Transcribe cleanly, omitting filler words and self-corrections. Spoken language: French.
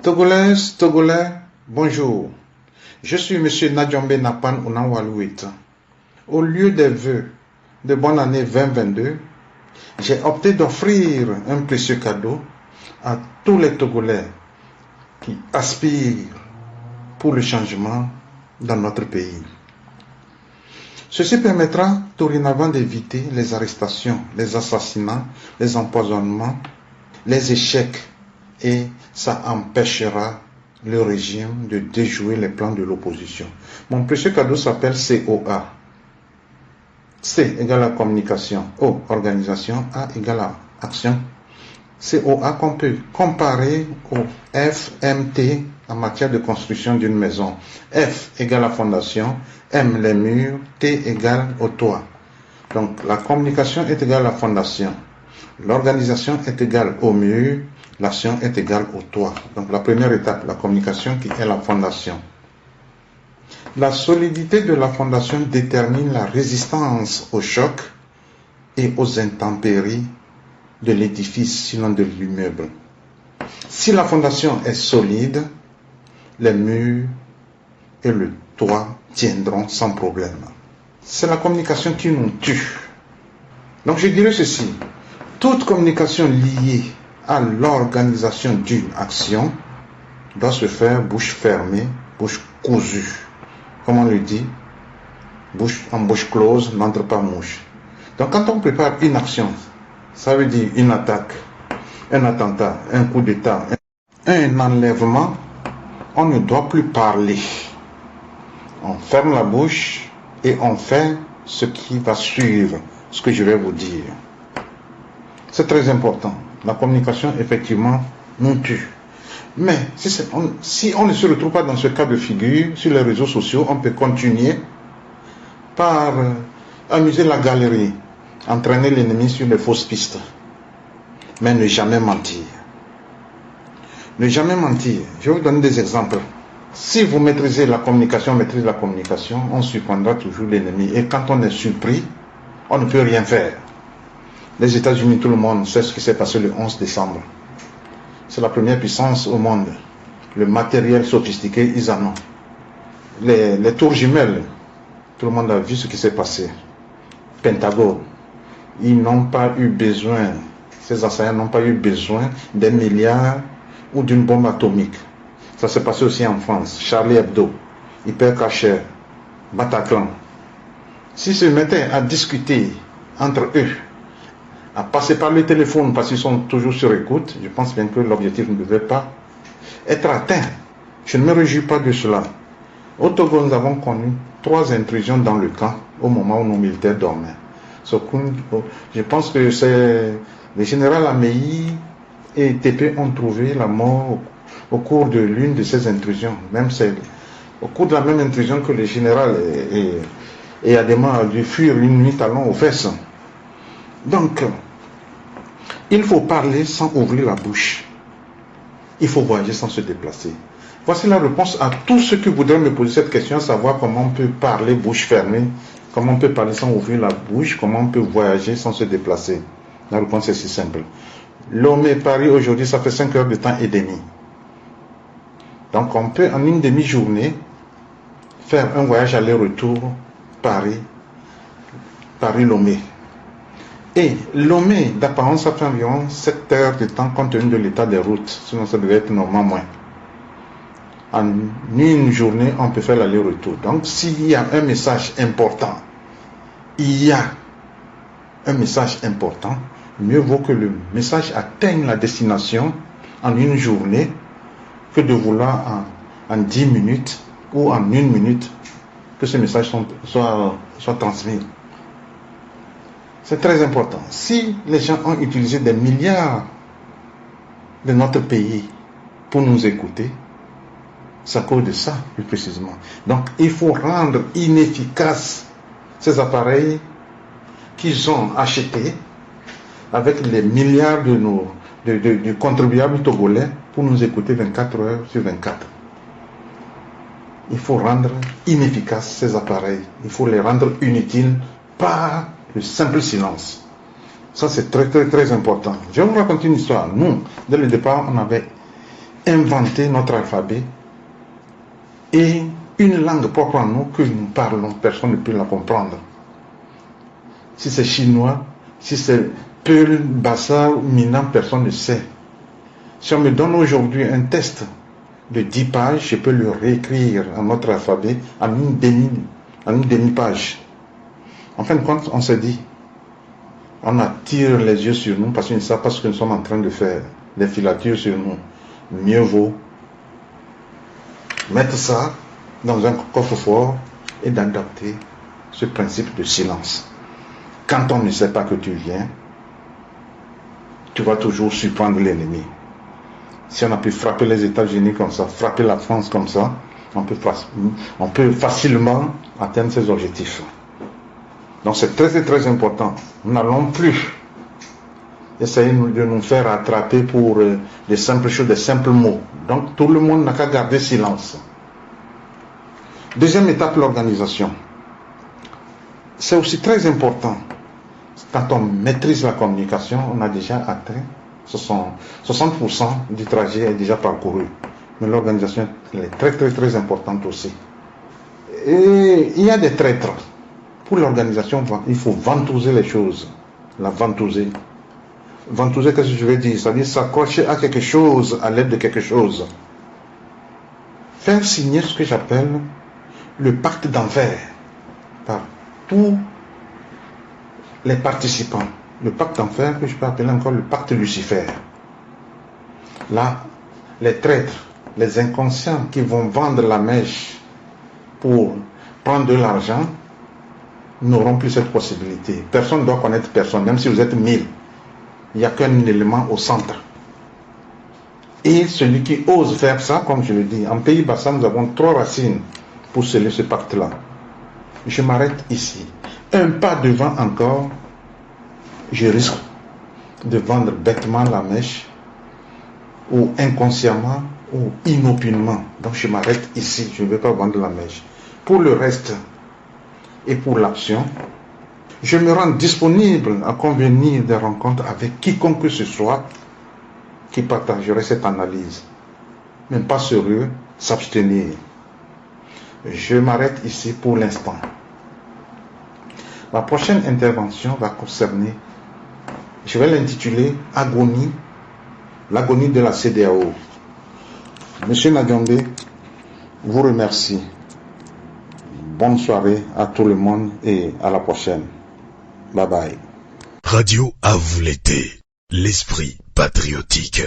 Togolaises, Togolais, bonjour. Je suis M. Nadjombe Napan Unawaluit. Au lieu des vœux de bonne année 2022, j'ai opté d'offrir un précieux cadeau à tous les Togolais qui aspirent pour le changement dans notre pays. Ceci permettra dorénavant d'éviter les arrestations, les assassinats, les empoisonnements, les échecs et ça empêchera le régime de déjouer les plans de l'opposition. Mon précieux cadeau s'appelle COA. C égale à communication, O organisation, A égale à action. COA qu'on peut comparer au FMT en matière de construction d'une maison. F égale à fondation, M les murs, T égale au toit. Donc la communication est égale à la fondation. L'organisation est égale au mur, l'action est égale au toit. Donc la première étape, la communication qui est la fondation. La solidité de la fondation détermine la résistance aux chocs et aux intempéries de l'édifice, sinon de l'immeuble. Si la fondation est solide, les murs et le toit tiendront sans problème. C'est la communication qui nous tue. Donc je dirais ceci, toute communication liée à l'organisation d'une action doit se faire bouche fermée, bouche cousue. Comme on le dit, en bouche close n'entre pas mouche. Donc quand on prépare une action, ça veut dire une attaque, un attentat, un coup d'État, un enlèvement, on ne doit plus parler. On ferme la bouche et on fait ce qui va suivre, ce que je vais vous dire. C'est très important. La communication, effectivement, nous tue. Mais si on ne se retrouve pas dans ce cas de figure, sur les réseaux sociaux, on peut continuer par amuser la galerie, entraîner l'ennemi sur les fausses pistes. Mais ne jamais mentir. Ne jamais mentir. Je vais vous donner des exemples. Si vous maîtrisez la communication, on surprendra toujours l'ennemi. Et quand on est surpris, on ne peut rien faire. Les États-Unis, tout le monde sait ce qui s'est passé le 11 décembre. C'est la première puissance au monde. Le matériel sophistiqué, ils en ont. Les tours jumelles, tout le monde a vu ce qui s'est passé. Pentagone, ils n'ont pas eu besoin, ces assaillants n'ont pas eu besoin des milliards ou d'une bombe atomique. Ça s'est passé aussi en France. Charlie Hebdo, Hyper Cacher, Bataclan. S'ils se mettaient à discuter entre eux, à passer par le téléphone parce qu'ils sont toujours sur écoute, je pense bien que l'objectif ne devait pas être atteint. Je ne me réjouis pas de cela. Au Togo, nous avons connu 3 intrusions dans le camp au moment où nos militaires dormaient. Je pense que c'est le général Ameyi et TP ont trouvé la mort au cours de l'une de ces intrusions. Même c'est au cours de la même intrusion que le général et Adema a dû fuir une nuit talon aux fesses. Donc, il faut parler sans ouvrir la bouche. Il faut voyager sans se déplacer. Voici la réponse à tous ceux qui voudraient me poser cette question, savoir comment on peut parler bouche fermée, comment on peut parler sans ouvrir la bouche, comment on peut voyager sans se déplacer. La réponse est si simple. Lomé-Paris aujourd'hui, ça fait 5 heures de temps et demi. Donc on peut en une demi-journée faire un voyage aller-retour Paris-Lomé. Et Lomé, d'apparence, ça fait environ 7 heures de temps compte tenu de l'état des routes. Sinon, ça devait être normalement moins. En une journée, on peut faire l'aller-retour. Donc, s'il y a un message important, mieux vaut que le message atteigne la destination en une journée que de vouloir en 10 minutes ou en 1 minute que ce message soit transmis. C'est très important. Si les gens ont utilisé des milliards de notre pays pour nous écouter, c'est à cause de ça, plus précisément. Donc, il faut rendre inefficaces ces appareils qu'ils ont achetés avec les milliards de contribuables togolais pour nous écouter 24 heures sur 24. Il faut rendre inefficaces ces appareils. Il faut les rendre inutiles par le simple silence. Ça, c'est très, très, très important. Je vais vous raconter une histoire. Nous, dès le départ, on avait inventé notre alphabet et une langue propre à nous que nous parlons, personne ne peut la comprendre. Si c'est chinois, si c'est Peul, Bassa ou Minam, personne ne sait. Si on me donne aujourd'hui un test de 10 pages, je peux le réécrire en notre alphabet en une demi-page. En fin de compte, on se dit, on attire les yeux sur nous parce qu'ils ne savent pas ce que nous sommes en train de faire. Des filatures sur nous. Mieux vaut mettre ça dans un coffre-fort et d'adopter ce principe de silence. Quand on ne sait pas que tu viens, tu vas toujours surprendre l'ennemi. Si on a pu frapper les États-Unis comme ça, frapper la France comme ça, on peut facilement atteindre ses objectifs. Donc c'est très très important. Nous n'allons plus essayer de nous faire attraper pour des simples choses, des simples mots. Donc tout le monde n'a qu'à garder silence. Deuxième étape, l'organisation. C'est aussi très important. Quand on maîtrise la communication, on a déjà atteint 60% du trajet est déjà parcouru. Mais l'organisation est très très très importante aussi. Et il y a des traîtres. Pour l'organisation, il faut ventouser les choses. La ventouser. Ventouser, qu'est-ce que je veux dire? C'est-à-dire s'accrocher à quelque chose, à l'aide de quelque chose. Faire signer ce que j'appelle le pacte d'enfer par tous les participants. Le pacte d'enfer que je peux appeler encore le pacte Lucifer. Là, les traîtres, les inconscients qui vont vendre la mèche pour prendre de l'argent n'auront plus cette possibilité. Personne ne doit connaître personne, même si vous êtes 1000. Il n'y a qu'un élément au centre. Et celui qui ose faire ça, comme je le dis, en Pays Bassa, nous avons 3 racines pour sceller ce pacte-là. Je m'arrête ici. Un pas devant encore, je risque de vendre bêtement la mèche, ou inconsciemment, ou inopinément. Donc je m'arrête ici, je ne vais pas vendre la mèche. Pour le reste, et pour l'action, je me rends disponible à convenir des rencontres avec quiconque que ce soit qui partagerait cette analyse. Même pas sérieux, s'abstenir. Je m'arrête ici pour l'instant. Ma prochaine intervention va concerner, je vais l'intituler Agonie, l'agonie de la CEDEAO. Monsieur Nadjombe, vous remercie. Bonne soirée à tout le monde et à la prochaine. Bye bye. Radio à vous l'été, l'esprit patriotique.